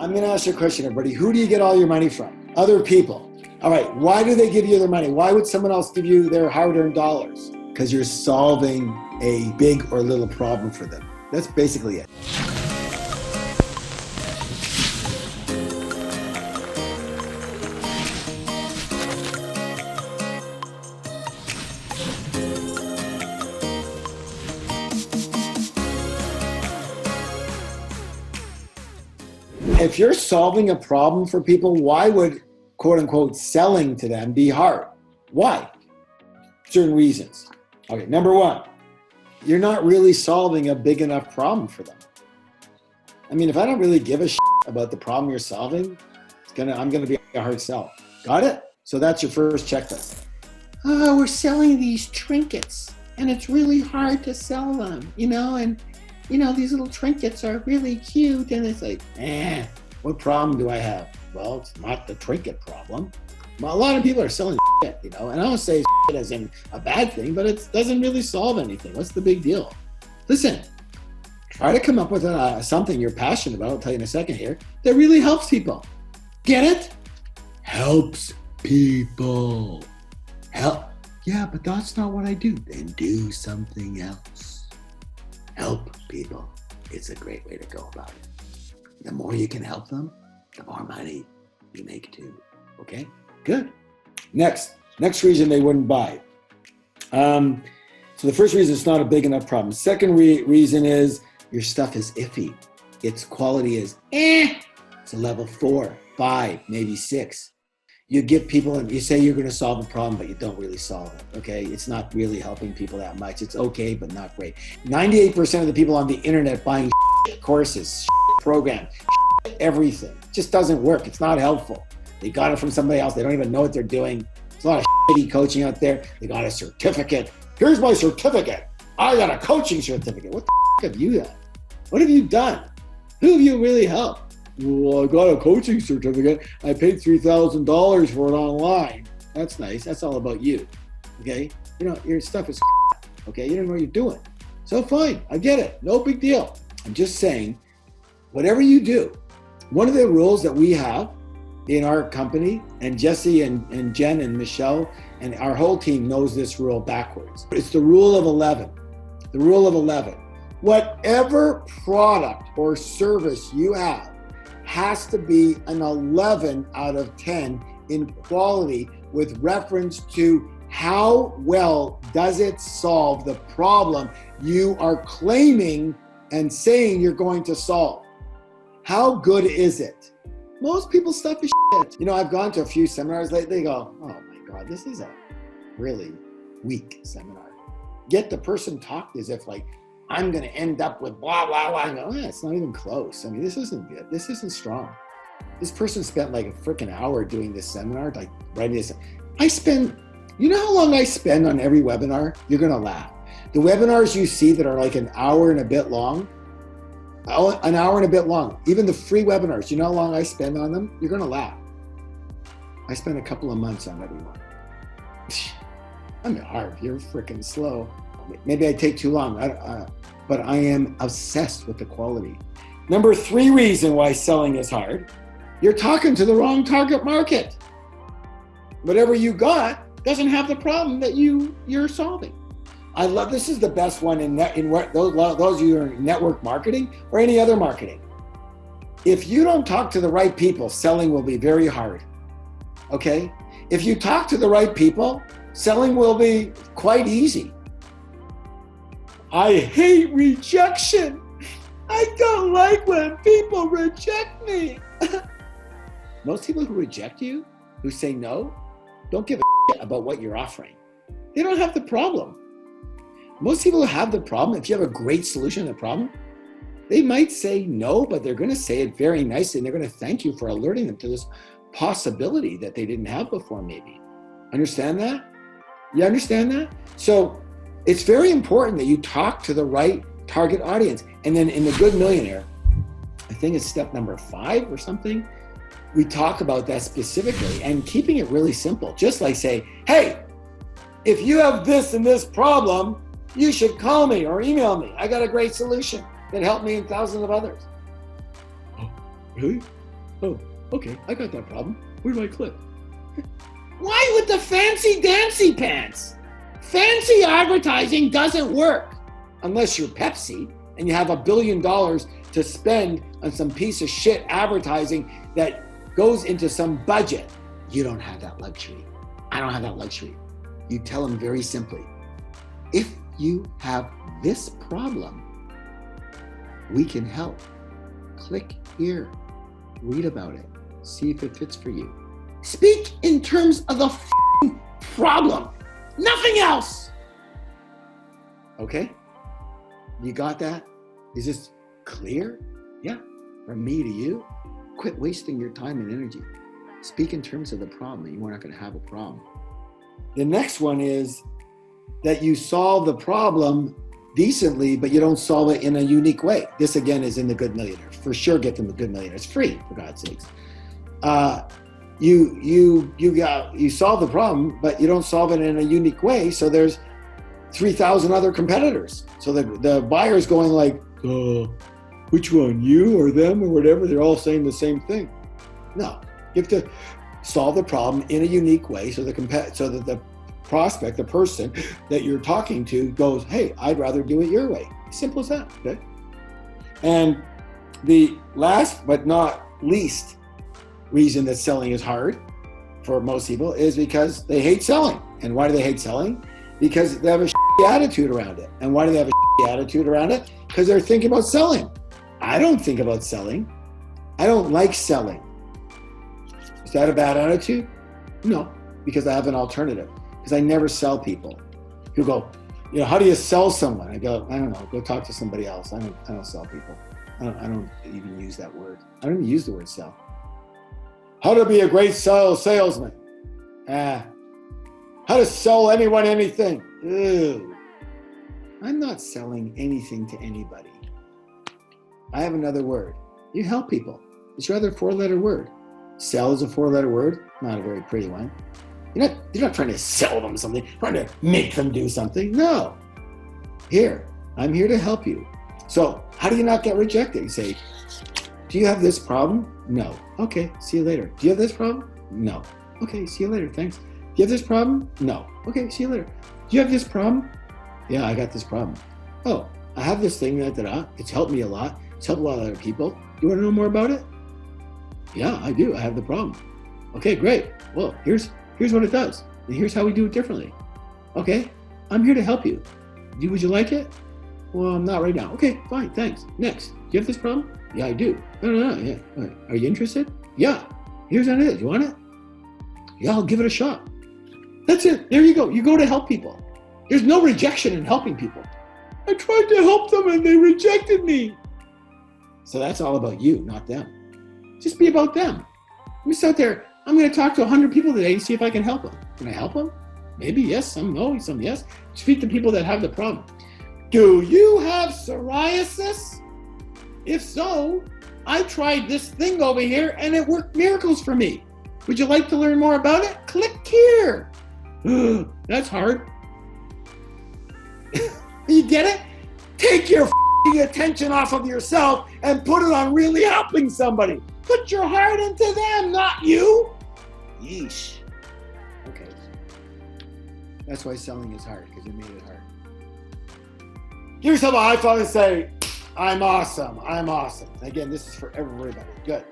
I'm going to ask you a question, everybody. Who do you get all your money from? Other people. All right. Why do they give you their money? Why would someone else give you their hard-earned dollars? Because you're solving a big or little problem for them. That's basically it. If you're solving a problem for people, why would, quote unquote, selling to them be hard? Why? Certain reasons. Okay, number one, you're not really solving a big enough problem for them. I mean, if I don't really give a shit about the problem you're solving, I'm gonna be a hard sell. Got it? So that's your first checklist. Oh, we're selling these trinkets and it's really hard to sell them, and these little trinkets are really cute. And it's like, what problem do I have? Well, it's not the trinket problem. Well, a lot of people are selling shit, and I don't say shit as in a bad thing, but it doesn't really solve anything. What's the big deal? Listen, try to come up with something you're passionate about, I'll tell you in a second here, that really helps people. Get it? Helps people. Help. Yeah, but that's not what I do. Then do something else. Help people. It's a great way to go about it. The more you can help them, the more money you make too. Okay? Good. Next reason they wouldn't buy. So the first reason, it's not a big enough problem. Second reason is your stuff is iffy. Its quality is It's a level 4, 5, maybe 6. You give people, and you say you're going to solve a problem, but you don't really solve it, okay? It's not really helping people that much. It's okay, but not great. 98% of the people on the internet buying courses, programs, everything. It just doesn't work. It's not helpful. They got it from somebody else. They don't even know what they're doing. There's a lot of shitty coaching out there. They got a certificate. Here's my certificate. I got a coaching certificate. What the have you done? What have you done? Who have you really helped? Well, I got a coaching certificate. I paid $3,000 for it online. That's nice. That's all about you. Okay? Your stuff is okay? You don't know what you're doing. So fine. I get it. No big deal. I'm just saying, whatever you do, one of the rules that we have in our company, and Jesse and Jen and Michelle and our whole team knows this rule backwards. It's the rule of 11. The rule of 11. Whatever product or service you have has to be an 11 out of 10 in quality with reference to how well does it solve the problem you are claiming and saying you're going to solve. How good is it? Most people's stuff is shit. I've gone to a few seminars lately. They go, oh my God, this is a really weak seminar. Get the person talked as if like, I'm going to end up with blah, blah, blah. I go, it's not even close. I mean, this isn't good. This isn't strong. This person spent like a freaking hour doing this seminar, like writing this. You know how long I spend on every webinar? You're going to laugh. The webinars you see that are like an hour and a bit long, even the free webinars, you know how long I spend on them? You're going to laugh. I spend a couple of months on every one. I'm Harv, you're freaking slow. Maybe I take too long, but I am obsessed with the quality. Number 3 reason why selling is hard, you're talking to the wrong target market. Whatever you got doesn't have the problem that you're solving. I love, this is the best one in those of you who are in network marketing or any other marketing. If you don't talk to the right people, selling will be very hard, okay? If you talk to the right people, selling will be quite easy. I hate rejection. I don't like when people reject me. Most people who reject you, who say no, don't give a shit about what you're offering. They don't have the problem. Most people who have the problem, if you have a great solution to the problem, they might say no, but they're going to say it very nicely and they're going to thank you for alerting them to this possibility that they didn't have before maybe. Understand that? You understand that? So it's very important that you talk to the right target audience. And then in The Good Millionaire, I think it's step number 5 or something, we talk about that specifically and keeping it really simple. Just like say, hey, if you have this and this problem, you should call me or email me. I got a great solution that helped me and thousands of others. Oh, really? Oh, okay, I got that problem. Where do I click? Why with the fancy dancy pants? Fancy advertising doesn't work unless you're Pepsi and you have $1 billion to spend on some piece of shit advertising that goes into some budget. You don't have that luxury. I don't have that luxury. You tell them very simply, if you have this problem, we can help. Click here, read about it, see if it fits for you. Speak in terms of the problem, nothing else. Okay? You got that? Is this clear? Yeah, from me to you. Quit wasting your time and energy. Speak in terms of the problem. You are not going to have a problem. The next one is that you solve the problem decently, but you don't solve it in a unique way. This again is in The Good Millionaire. For sure, get them The Good Millionaire. It's free, for God's sakes. You solve the problem, but you don't solve it in a unique way. So there's 3,000 other competitors. So the buyer's going like, which one, you or them or whatever? They're all saying the same thing. No, you have to solve the problem in a unique way so that the prospect, the person that you're talking to goes, hey, I'd rather do it your way. Simple as that, okay? And the last but not least reason that selling is hard for most people is because they hate selling. And why do they hate selling? Because they have a shitty attitude around it. And why do they have a shitty attitude around it? Because they're thinking about selling. I don't think about selling. I don't like selling. Is that a bad attitude? No, because I have an alternative. Because I never sell people. You go, how do you sell someone? I go, I don't know, go talk to somebody else. I don't sell people. I don't even use that word. I don't even use the word sell. How to be a great salesman. How to sell anyone anything. Ew. I'm not selling anything to anybody. I have another word. You help people. It's rather a 4-letter word. Sell is a 4-letter word, not a very pretty one. You're not trying to sell them something, trying to make them do something. No. I'm here to help you. So how do you not get rejected? You say, do you have this problem? No. Okay, see you later. Do you have this problem? No. Okay, see you later, thanks. Do you have this problem? No. Okay, see you later. Do you have this problem? Yeah, I got this problem. Oh, I have this thing, It's helped me a lot. It's helped a lot of other people. Do you want to know more about it? Yeah, I do. I have the problem. Okay, great. Well, here's what it does. And here's how we do it differently. Okay, I'm here to help you. Would you like it? Well, not right now. Okay, fine, thanks. Next, do you have this problem? Yeah, I do. No, yeah. All right. Are you interested? Yeah. Here's what it is. You want it? Yeah, I'll give it a shot. That's it. There you go. You go to help people. There's no rejection in helping people. I tried to help them and they rejected me. So that's all about you, not them. Just be about them. We sat there. I'm going to talk to 100 people today and see if I can help them. Can I help them? Maybe yes, some no, some yes. Speak to people that have the problem. Do you have psoriasis? If so, I tried this thing over here and it worked miracles for me. Would you like to learn more about it? Click here. That's hard. You get it? Take your attention off of yourself and put it on really helping somebody. Put your heart into them, not you. Yeesh. Okay. That's why selling is hard, because you made it hard. Give yourself a high five and say, I'm awesome. I'm awesome. Again, this is for everybody. Good.